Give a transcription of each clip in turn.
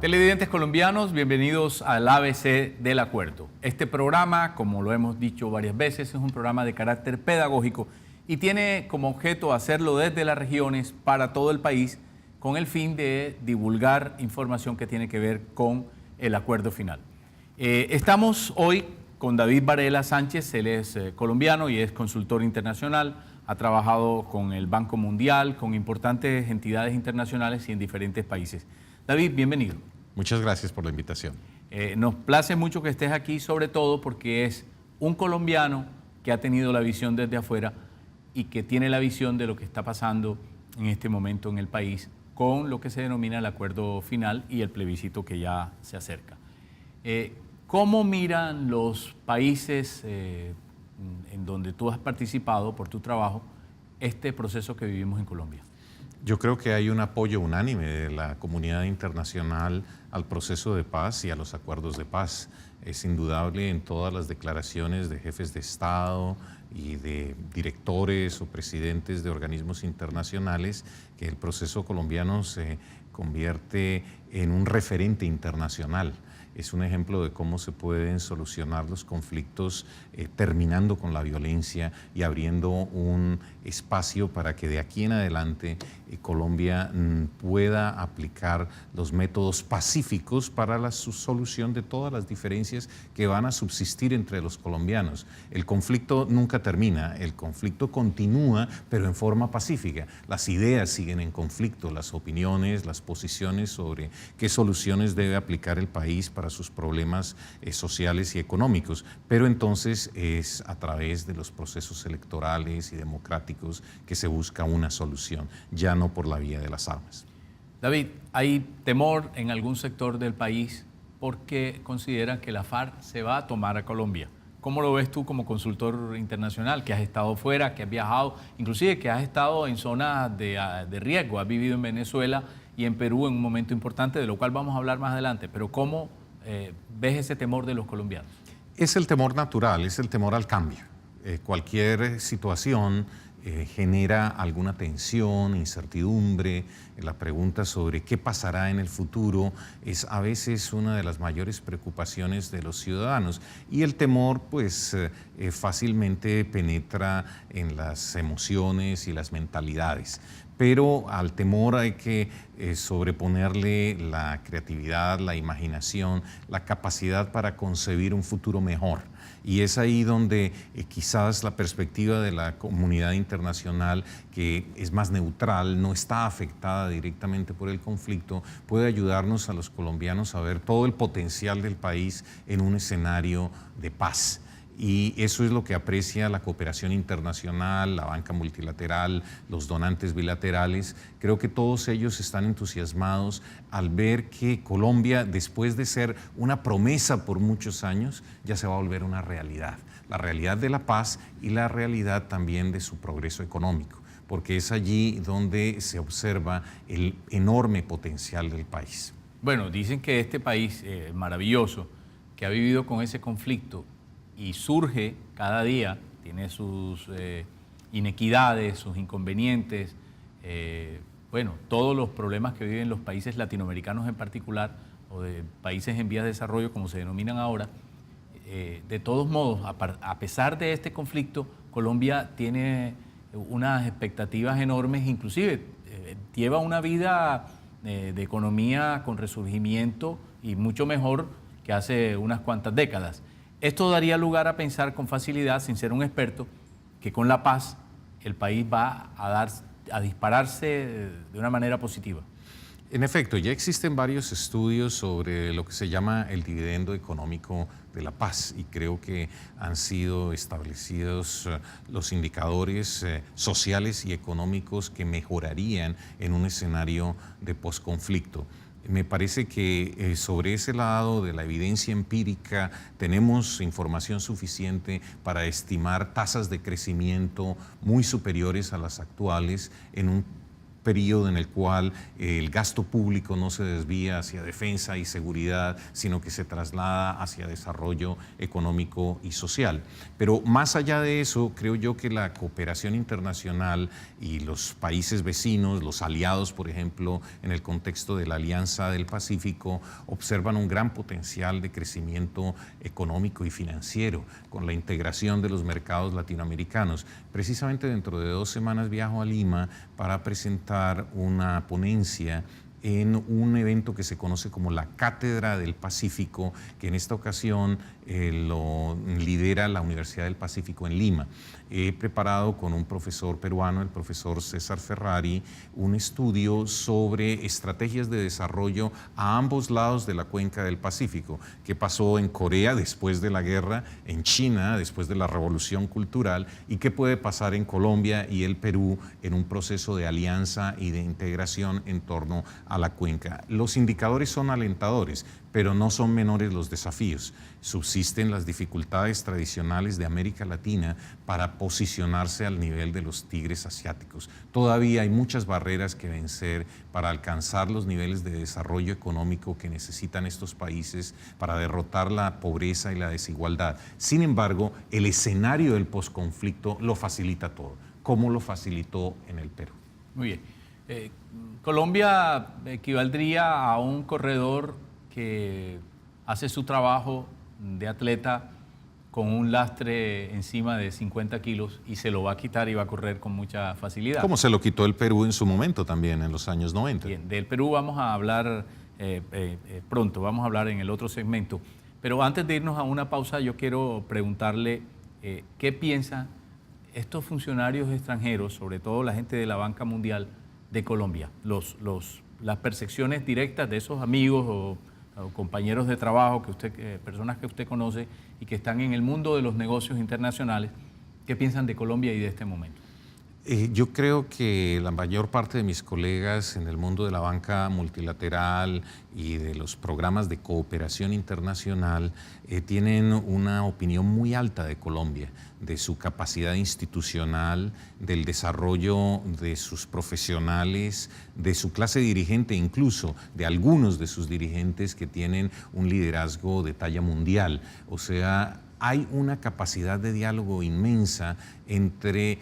Televidentes colombianos, bienvenidos al ABC del Acuerdo. Este programa, como lo hemos dicho varias veces, es un programa de carácter pedagógico y tiene como objeto hacerlo desde las regiones para todo el país con el fin de divulgar información que tiene que ver con el acuerdo final. Estamos hoy con David Varela Sánchez, él es colombiano y es consultor internacional, ha trabajado con el Banco Mundial, con importantes entidades internacionales y en diferentes países. David, bienvenido. Muchas gracias por la invitación. Nos place mucho que estés aquí, sobre todo porque es un colombiano que ha tenido la visión desde afuera y que tiene la visión de lo que está pasando en este momento en el país con lo que se denomina el acuerdo final y el plebiscito que ya se acerca. ¿Cómo miran los países en donde tú has participado por tu trabajo este proceso que vivimos en Colombia? Yo creo que hay un apoyo unánime de la comunidad internacional al proceso de paz y a los acuerdos de paz. Es indudable en todas las declaraciones de jefes de Estado y de directores o presidentes de organismos internacionales que el proceso colombiano se convierte en un referente internacional. Es un ejemplo de cómo se pueden solucionar los conflictos terminando con la violencia y abriendo un espacio para que de aquí en adelante Colombia pueda aplicar los métodos pacíficos para la solución de todas las diferencias que van a subsistir entre los colombianos. El conflicto nunca termina, el conflicto continúa, pero en forma pacífica. Las ideas siguen en conflicto, las opiniones, las posiciones sobre qué soluciones debe aplicar el país para sus problemas sociales y económicos, pero entonces es a través de los procesos electorales y democráticos que se busca una solución, ya no por la vía de las armas. David, hay temor en algún sector del país porque consideran que la FARC se va a tomar a Colombia. ¿Cómo lo ves tú como consultor internacional, que has estado fuera, que has viajado, inclusive que has estado en zonas de riesgo, has vivido en Venezuela y en Perú en un momento importante, de lo cual vamos a hablar más adelante, pero ¿cómo ves ese temor de los colombianos? Es el temor natural, es el temor al cambio. Cualquier situación genera alguna tensión, incertidumbre. La pregunta sobre qué pasará en el futuro es a veces una de las mayores preocupaciones de los ciudadanos. Y el temor, pues, fácilmente penetra en las emociones y las mentalidades. Pero al temor hay que sobreponerle la creatividad, la imaginación, la capacidad para concebir un futuro mejor. Y es ahí donde quizás la perspectiva de la comunidad internacional, que es más neutral, no está afectada directamente por el conflicto, puede ayudarnos a los colombianos a ver todo el potencial del país en un escenario de paz. Y eso es lo que aprecia la cooperación internacional, la banca multilateral, los donantes bilaterales. Creo que todos ellos están entusiasmados al ver que Colombia, después de ser una promesa por muchos años, ya se va a volver una realidad. La realidad de la paz y la realidad también de su progreso económico, porque es allí donde se observa el enorme potencial del país. Bueno, dicen que este país maravilloso, que ha vivido con ese conflicto, y surge cada día, tiene sus inequidades, sus inconvenientes, bueno, todos los problemas que viven los países latinoamericanos en particular, o de países en vías de desarrollo como se denominan ahora. De todos modos, a pesar de este conflicto, Colombia tiene unas expectativas enormes, inclusive lleva una vida de economía con resurgimiento y mucho mejor que hace unas cuantas décadas. Esto daría lugar a pensar con facilidad, sin ser un experto, que con la paz el país va a dispararse de una manera positiva. En efecto, ya existen varios estudios sobre lo que se llama el dividendo económico de la paz y creo que han sido establecidos los indicadores sociales y económicos que mejorarían en un escenario de posconflicto. Me parece que sobre ese lado de la evidencia empírica tenemos información suficiente para estimar tasas de crecimiento muy superiores a las actuales en un periodo en el cual el gasto público no se desvía hacia defensa y seguridad, sino que se traslada hacia desarrollo económico y social. Pero más allá de eso, creo yo que la cooperación internacional y los países vecinos, los aliados, por ejemplo, en el contexto de la Alianza del Pacífico, observan un gran potencial de crecimiento económico y financiero con la integración de los mercados latinoamericanos. Precisamente dentro de 2 semanas viajo a Lima para presentar una ponencia en un evento que se conoce como la Cátedra del Pacífico, que en esta ocasión lo lidera la Universidad del Pacífico en Lima. He preparado con un profesor peruano, el profesor César Ferrari, un estudio sobre estrategias de desarrollo a ambos lados de la cuenca del Pacífico. ¿Qué pasó en Corea después de la guerra, en China después de la revolución cultural y qué puede pasar en Colombia y el Perú en un proceso de alianza y de integración en torno a la cuenca? Los indicadores son alentadores, pero no son menores los desafíos. Subsisten las dificultades tradicionales de América Latina para posicionarse al nivel de los tigres asiáticos. Todavía hay muchas barreras que vencer para alcanzar los niveles de desarrollo económico que necesitan estos países para derrotar la pobreza y la desigualdad. Sin embargo, el escenario del posconflicto lo facilita todo, como lo facilitó en el Perú. Muy bien. Colombia equivaldría a un corredor que hace su trabajo de atleta con un lastre encima de 50 kilos y se lo va a quitar y va a correr con mucha facilidad. Como se lo quitó el Perú en su momento también, en los años 90. Bien, del Perú vamos a hablar pronto, vamos a hablar en el otro segmento. Pero antes de irnos a una pausa, yo quiero preguntarle qué piensan estos funcionarios extranjeros, sobre todo la gente de la banca mundial de Colombia, las percepciones directas de esos amigos o compañeros de trabajo, personas que usted conoce y que están en el mundo de los negocios internacionales. ¿Qué piensan de Colombia y de este momento? Yo creo que la mayor parte de mis colegas en el mundo de la banca multilateral y de los programas de cooperación internacional tienen una opinión muy alta de Colombia, de su capacidad institucional, del desarrollo de sus profesionales, de su clase dirigente, incluso de algunos de sus dirigentes que tienen un liderazgo de talla mundial. O sea, hay una capacidad de diálogo inmensa entre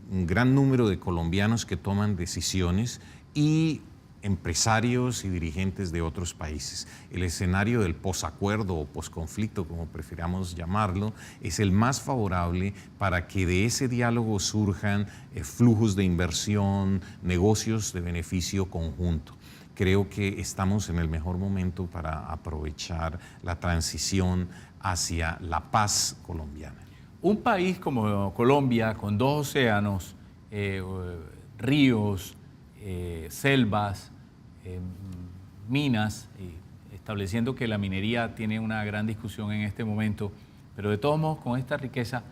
un gran número de colombianos que toman decisiones y empresarios y dirigentes de otros países. El escenario del posacuerdo o posconflicto, como prefiramos llamarlo, es el más favorable para que de ese diálogo surjan flujos de inversión, negocios de beneficio conjunto. Creo que estamos en el mejor momento para aprovechar la transición hacia la paz colombiana. Un país como Colombia, con 2 océanos, ríos, selvas, minas, estableciendo que la minería tiene una gran discusión en este momento, pero de todos modos con esta riqueza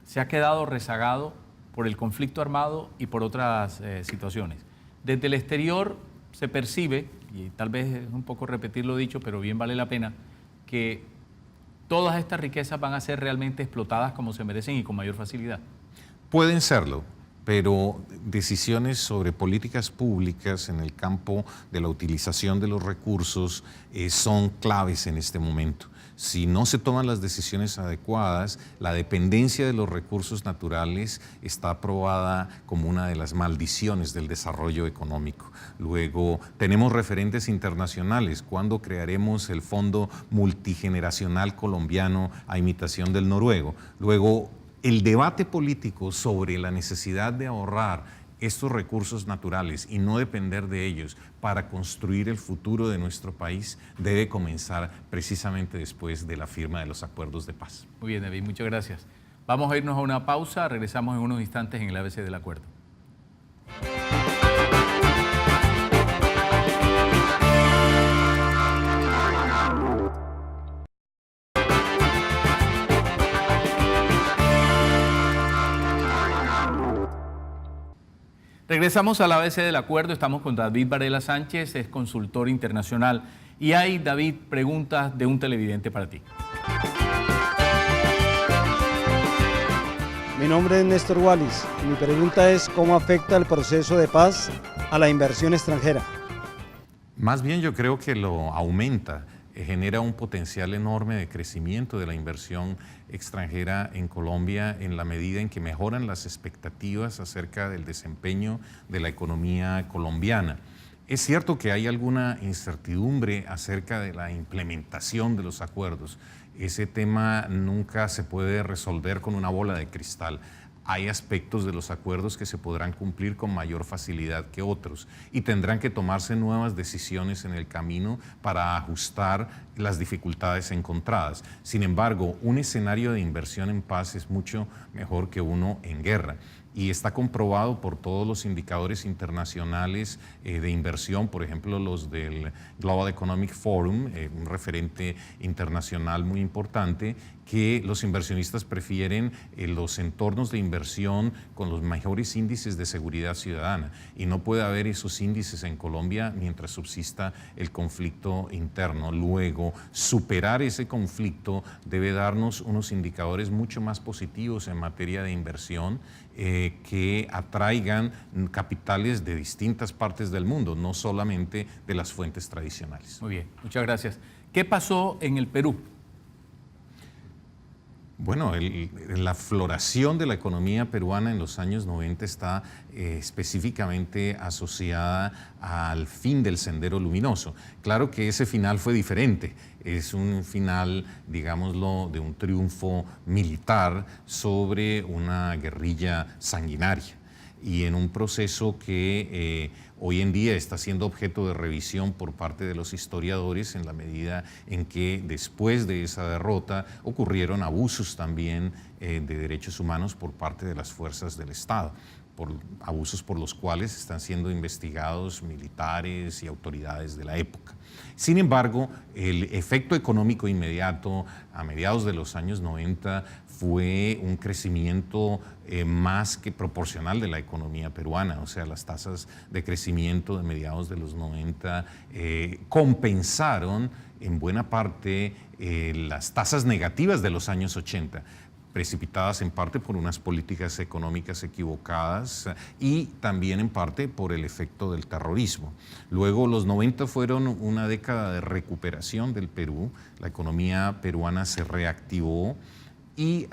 se ha quedado rezagado por el conflicto armado y por otras situaciones. Desde el exterior se percibe, y tal vez es un poco repetir lo dicho, pero bien vale la pena, que todas estas riquezas van a ser realmente explotadas como se merecen y con mayor facilidad. Pueden serlo, pero decisiones sobre políticas públicas en el campo de la utilización de los recursos son claves en este momento. Si no se toman las decisiones adecuadas, la dependencia de los recursos naturales está aprobada como una de las maldiciones del desarrollo económico. Luego, tenemos referentes internacionales. ¿Cuándo crearemos el Fondo Multigeneracional Colombiano a imitación del noruego? Luego, el debate político sobre la necesidad de ahorrar estos recursos naturales y no depender de ellos para construir el futuro de nuestro país debe comenzar precisamente después de la firma de los acuerdos de paz. Muy bien, David, muchas gracias. Vamos a irnos a una pausa, regresamos en unos instantes en el ABC del Acuerdo. Regresamos al ABC del Acuerdo, estamos con David Varela Sánchez, es consultor internacional. Y hay, David, preguntas de un televidente para ti. Mi nombre es Néstor Wallis y mi pregunta es ¿cómo afecta el proceso de paz a la inversión extranjera? Más bien yo creo que lo aumenta, genera un potencial enorme de crecimiento de la inversión extranjera en Colombia en la medida en que mejoran las expectativas acerca del desempeño de la economía colombiana. Es cierto que hay alguna incertidumbre acerca de la implementación de los acuerdos. Ese tema nunca se puede resolver con una bola de cristal. Hay aspectos de los acuerdos que se podrán cumplir con mayor facilidad que otros y tendrán que tomarse nuevas decisiones en el camino para ajustar las dificultades encontradas. Sin embargo, un escenario de inversión en paz es mucho mejor que uno en guerra. Y está comprobado por todos los indicadores internacionales de inversión, por ejemplo los del Global Economic Forum, un referente internacional muy importante, que los inversionistas prefieren los entornos de inversión con los mejores índices de seguridad ciudadana. Y no puede haber esos índices en Colombia mientras subsista el conflicto interno. Luego, superar ese conflicto debe darnos unos indicadores mucho más positivos en materia de inversión que atraigan capitales de distintas partes del mundo, no solamente de las fuentes tradicionales. Muy bien, muchas gracias. ¿Qué pasó en el Perú? Bueno, la floración de la economía peruana en los años 90 está específicamente asociada al fin del Sendero Luminoso. Claro que ese final fue diferente, es un final, digámoslo, de un triunfo militar sobre una guerrilla sanguinaria y en un proceso que hoy en día está siendo objeto de revisión por parte de los historiadores en la medida en que después de esa derrota ocurrieron abusos también de derechos humanos por parte de las fuerzas del Estado, abusos por los cuales están siendo investigados militares y autoridades de la época. Sin embargo, el efecto económico inmediato a mediados de los años 90 fue un crecimiento más que proporcional de la economía peruana, o sea, las tasas de crecimiento de mediados de los 90 compensaron en buena parte las tasas negativas de los años 80, precipitadas en parte por unas políticas económicas equivocadas y también en parte por el efecto del terrorismo. Luego los 90 fueron una década de recuperación del Perú, la economía peruana se reactivó y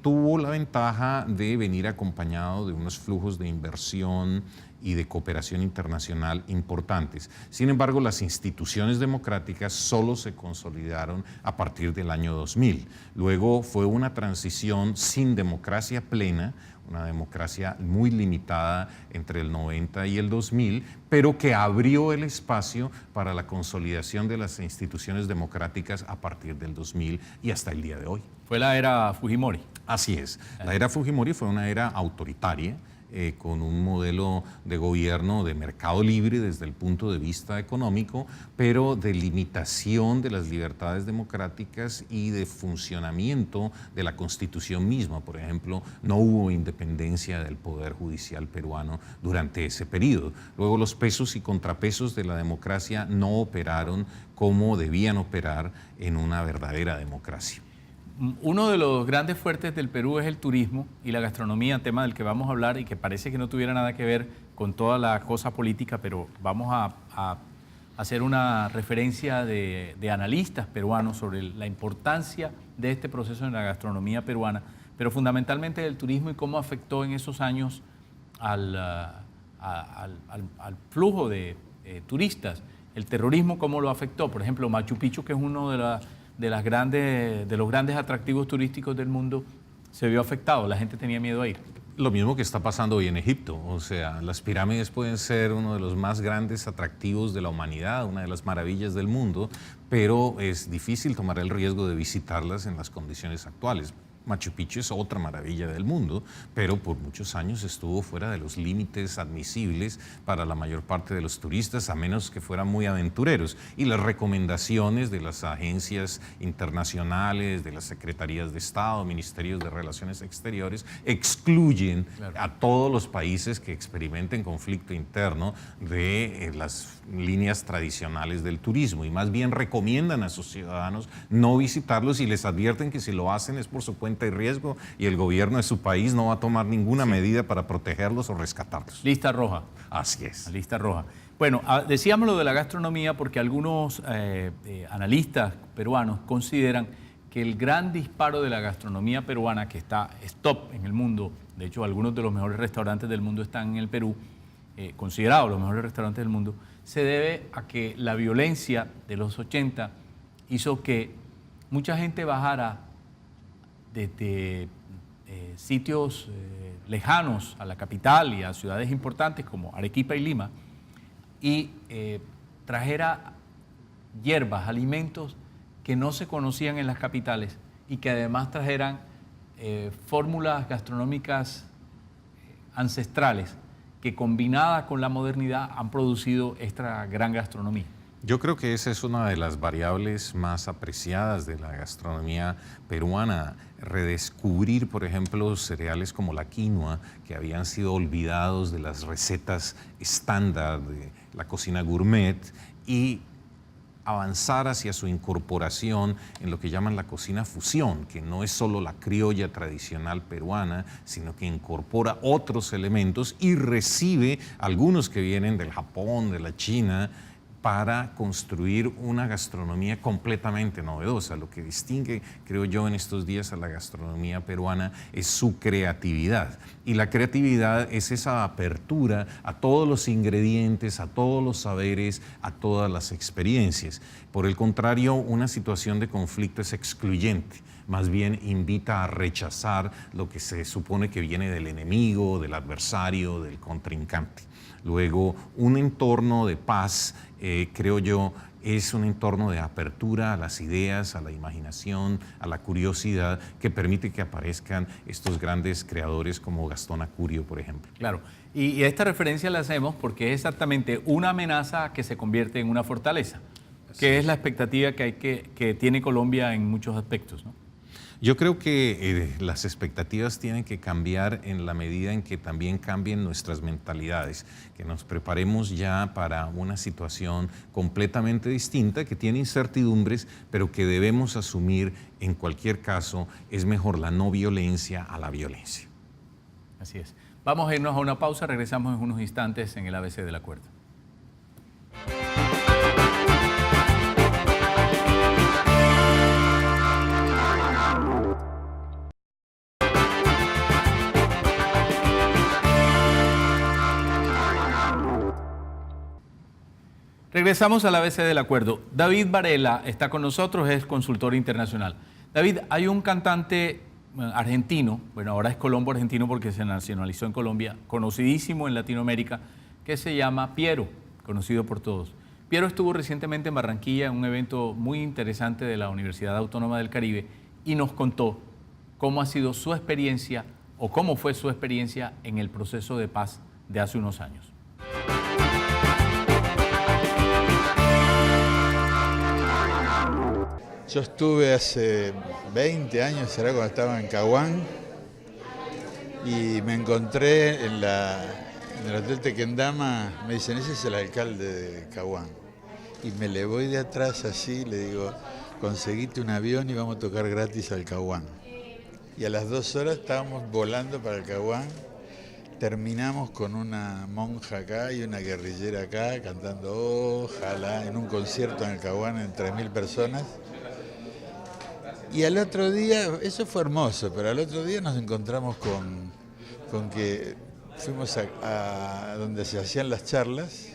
tuvo la ventaja de venir acompañado de unos flujos de inversión y de cooperación internacional importantes. Sin embargo, las instituciones democráticas solo se consolidaron a partir del año 2000. Luego fue una transición sin democracia plena, una democracia muy limitada entre el 90 y el 2000, pero que abrió el espacio para la consolidación de las instituciones democráticas a partir del 2000 y hasta el día de hoy. Fue la era Fujimori. Así es. La era Fujimori fue una era autoritaria, con un modelo de gobierno de mercado libre desde el punto de vista económico, pero de limitación de las libertades democráticas y de funcionamiento de la Constitución misma. Por ejemplo, no hubo independencia del Poder Judicial peruano durante ese periodo. Luego los pesos y contrapesos de la democracia no operaron como debían operar en una verdadera democracia. Uno de los grandes fuertes del Perú es el turismo y la gastronomía, tema del que vamos a hablar y que parece que no tuviera nada que ver con toda la cosa política, pero vamos a hacer una referencia de analistas peruanos sobre la importancia de este proceso en la gastronomía peruana, pero fundamentalmente del turismo y cómo afectó en esos años al flujo de turistas. El terrorismo, cómo lo afectó. Por ejemplo, Machu Picchu, que es uno de los grandes atractivos turísticos del mundo, se vio afectado, la gente tenía miedo a ir. Lo mismo que está pasando hoy en Egipto, o sea, las pirámides pueden ser uno de los más grandes atractivos de la humanidad, una de las maravillas del mundo, pero es difícil tomar el riesgo de visitarlas en las condiciones actuales. Machu Picchu es otra maravilla del mundo, pero por muchos años estuvo fuera de los límites admisibles para la mayor parte de los turistas, a menos que fueran muy aventureros. Y las recomendaciones de las agencias internacionales, de las secretarías de Estado, ministerios de Relaciones Exteriores, excluyen a todos los países que experimenten conflicto interno de las líneas tradicionales del turismo y más bien recomiendan a sus ciudadanos no visitarlos y les advierten que si lo hacen es por su cuenta cuenta de riesgo y el gobierno de su país no va a tomar ninguna medida para protegerlos o rescatarlos. Lista roja. Así es. Lista roja. Bueno, decíamos lo de la gastronomía porque algunos analistas peruanos consideran que el gran disparo de la gastronomía peruana, que está top en el mundo, de hecho algunos de los mejores restaurantes del mundo están en el Perú, considerados los mejores restaurantes del mundo, se debe a que la violencia de los 80 hizo que mucha gente bajara desde sitios lejanos a la capital y a ciudades importantes como Arequipa y Lima y trajera hierbas, alimentos que no se conocían en las capitales y que además trajeran fórmulas gastronómicas ancestrales que combinadas con la modernidad han producido esta gran gastronomía. Yo creo que esa es una de las variables más apreciadas de la gastronomía peruana. Redescubrir, por ejemplo, cereales como la quinoa, que habían sido olvidados de las recetas estándar de la cocina gourmet, y avanzar hacia su incorporación en lo que llaman la cocina fusión, que no es solo la criolla tradicional peruana, sino que incorpora otros elementos y recibe algunos que vienen del Japón, de la China, para construir una gastronomía completamente novedosa. Lo que distingue, creo yo, en estos días a la gastronomía peruana es su creatividad. Y la creatividad es esa apertura a todos los ingredientes, a todos los saberes, a todas las experiencias. Por el contrario, una situación de conflicto es excluyente. Más bien invita a rechazar lo que se supone que viene del enemigo, del adversario, del contrincante. Luego, un entorno de paz, creo yo, es un entorno de apertura a las ideas, a la imaginación, a la curiosidad, que permite que aparezcan estos grandes creadores como Gastón Acurio, por ejemplo. Claro, y esta referencia la hacemos porque es exactamente una amenaza que se convierte en una fortaleza, que es la expectativa que tiene Colombia en muchos aspectos, ¿no? Yo creo que las expectativas tienen que cambiar en la medida en que también cambien nuestras mentalidades, que nos preparemos ya para una situación completamente distinta, que tiene incertidumbres, pero que debemos asumir en cualquier caso es mejor la no violencia a la violencia. Así es. Vamos a irnos a una pausa, regresamos en unos instantes en el ABC del Acuerdo. Regresamos al ABC del Acuerdo. David Varela está con nosotros, es consultor internacional. David, hay un cantante argentino, bueno, ahora es colombo argentino porque se nacionalizó en Colombia, conocidísimo en Latinoamérica, que se llama Piero, conocido por todos. Piero estuvo recientemente en Barranquilla en un evento muy interesante de la Universidad Autónoma del Caribe y nos contó cómo ha sido su experiencia o cómo fue su experiencia en el proceso de paz de hace unos años. Yo estuve hace 20 años, será cuando estaba en Caguán, y me encontré en el Hotel Tequendama, me dicen, ese es el alcalde de Caguán. Y me le voy de atrás así, le digo, conseguite un avión y vamos a tocar gratis al Caguán. Y a las 2 horas estábamos volando para el Caguán, terminamos con una monja acá y una guerrillera acá, cantando Ojalá, en un concierto en el Caguán en 3.000 personas. Y al otro día, eso fue hermoso, pero al otro día nos encontramos con que fuimos a donde se hacían las charlas,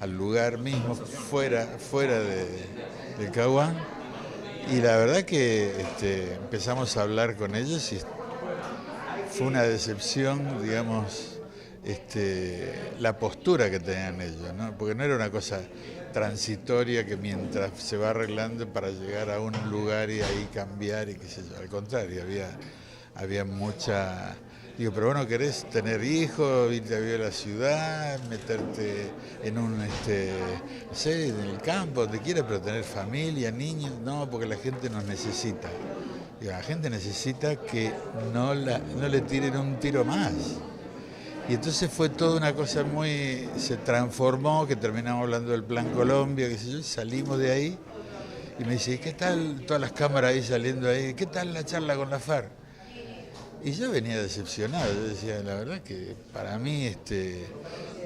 al lugar mismo, fuera del Caguán, y la verdad que empezamos a hablar con ellos y fue una decepción, digamos, la postura que tenían ellos, ¿no? Porque no era una cosa transitoria que mientras se va arreglando para llegar a un lugar y ahí cambiar y qué sé yo. Al contrario, había mucha... Digo, pero bueno, ¿querés tener hijos, irte a vivir a la ciudad, meterte en un, no sé, en el campo, donde quieras, pero tener familia, niños? No, porque la gente nos necesita. Digo, la gente necesita que no le tiren un tiro más. Y entonces fue toda una cosa se transformó, que terminamos hablando del Plan Colombia, qué sé yo, salimos de ahí Y me dice, ¿qué tal todas las cámaras ahí saliendo ahí? ¿Qué tal la charla con la FARC? Y yo venía decepcionado, yo decía, la verdad que para mí,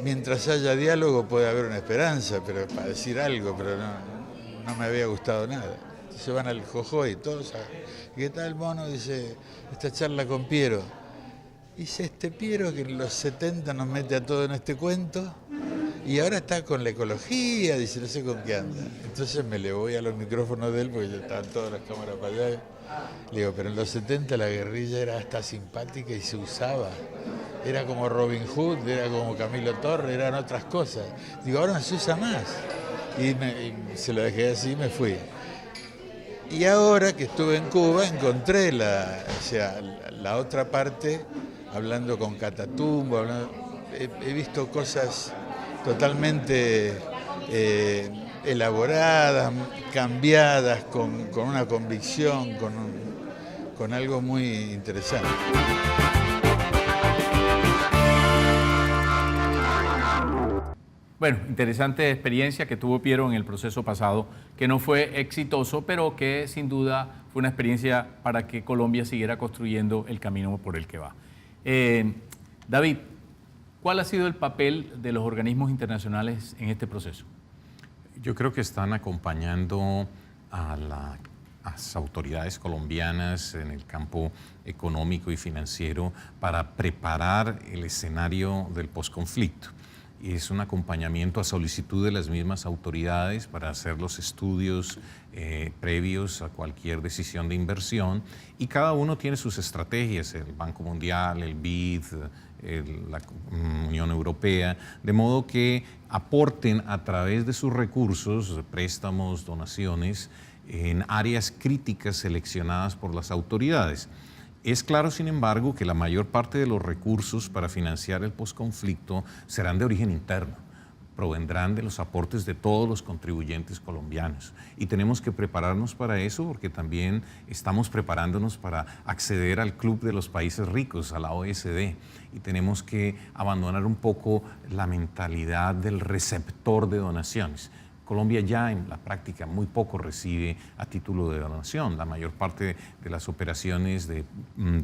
mientras haya diálogo puede haber una esperanza, pero para decir algo, pero no me había gustado nada. Se van al Jojoy, todos, ¿qué tal, mono? Dice, esta charla con Piero. Dice, Piero que en los 70 nos mete a todo en este cuento y ahora está con la ecología, dice, no sé con qué anda. Entonces me le voy a los micrófonos de él porque ya estaban todas las cámaras para allá. Le digo, pero en los 70 la guerrilla era hasta simpática y se usaba. Era como Robin Hood, era como Camilo Torre, eran otras cosas. Digo, ahora no se usa más. Y se lo dejé así y me fui. Y ahora que estuve en Cuba encontré la otra parte, hablando con Catatumbo, he visto cosas totalmente elaboradas, cambiadas, con una convicción, con algo muy interesante. Bueno, interesante experiencia que tuvo Piero en el proceso pasado, que no fue exitoso, pero que sin duda fue una experiencia para que Colombia siguiera construyendo el camino por el que va. David, ¿cuál ha sido el papel de los organismos internacionales en este proceso? Yo creo que están acompañando a las autoridades colombianas en el campo económico y financiero para preparar el escenario del posconflicto. Es un acompañamiento a solicitud de las mismas autoridades para hacer los estudios previos a cualquier decisión de inversión, y cada uno tiene sus estrategias, el Banco Mundial, el BID, la Unión Europea, de modo que aporten a través de sus recursos, préstamos, donaciones, en áreas críticas seleccionadas por las autoridades. Es claro, sin embargo, que la mayor parte de los recursos para financiar el posconflicto serán de origen interno, provendrán de los aportes de todos los contribuyentes colombianos. Y tenemos que prepararnos para eso, porque también estamos preparándonos para acceder al club de los países ricos, a la OSD, y tenemos que abandonar un poco la mentalidad del receptor de donaciones. Colombia ya en la práctica muy poco recibe a título de donación. La mayor parte de las operaciones de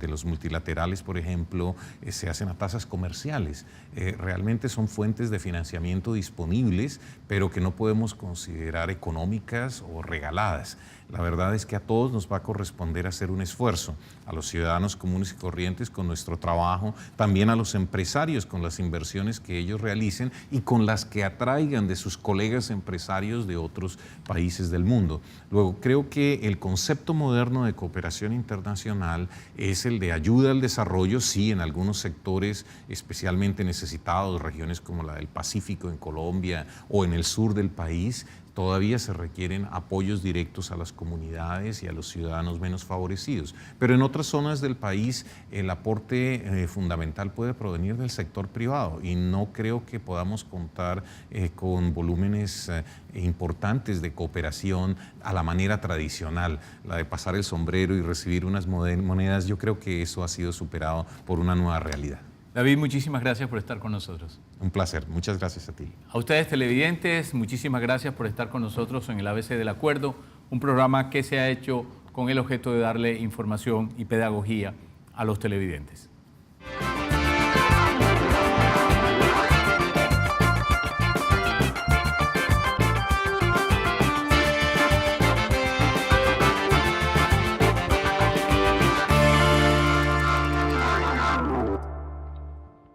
los multilaterales, por ejemplo, se hacen a tasas comerciales. Realmente son fuentes de financiamiento disponibles, pero que no podemos considerar económicas o regaladas. La verdad es que a todos nos va a corresponder hacer un esfuerzo, a los ciudadanos comunes y corrientes con nuestro trabajo, también a los empresarios con las inversiones que ellos realicen y con las que atraigan de sus colegas empresarios de otros países del mundo. Luego, creo que el concepto moderno de cooperación internacional es el de ayuda al desarrollo, sí, en algunos sectores especialmente necesitados, regiones como la del Pacífico en Colombia o en el sur del país. Todavía se requieren apoyos directos a las comunidades y a los ciudadanos menos favorecidos. Pero en otras zonas del país el aporte fundamental puede provenir del sector privado, y no creo que podamos contar con volúmenes importantes de cooperación a la manera tradicional, la de pasar el sombrero y recibir unas monedas. Yo creo que eso ha sido superado por una nueva realidad. David, muchísimas gracias por estar con nosotros. Un placer, muchas gracias a ti. A ustedes televidentes, muchísimas gracias por estar con nosotros en el ABC del Acuerdo, un programa que se ha hecho con el objeto de darle información y pedagogía a los televidentes.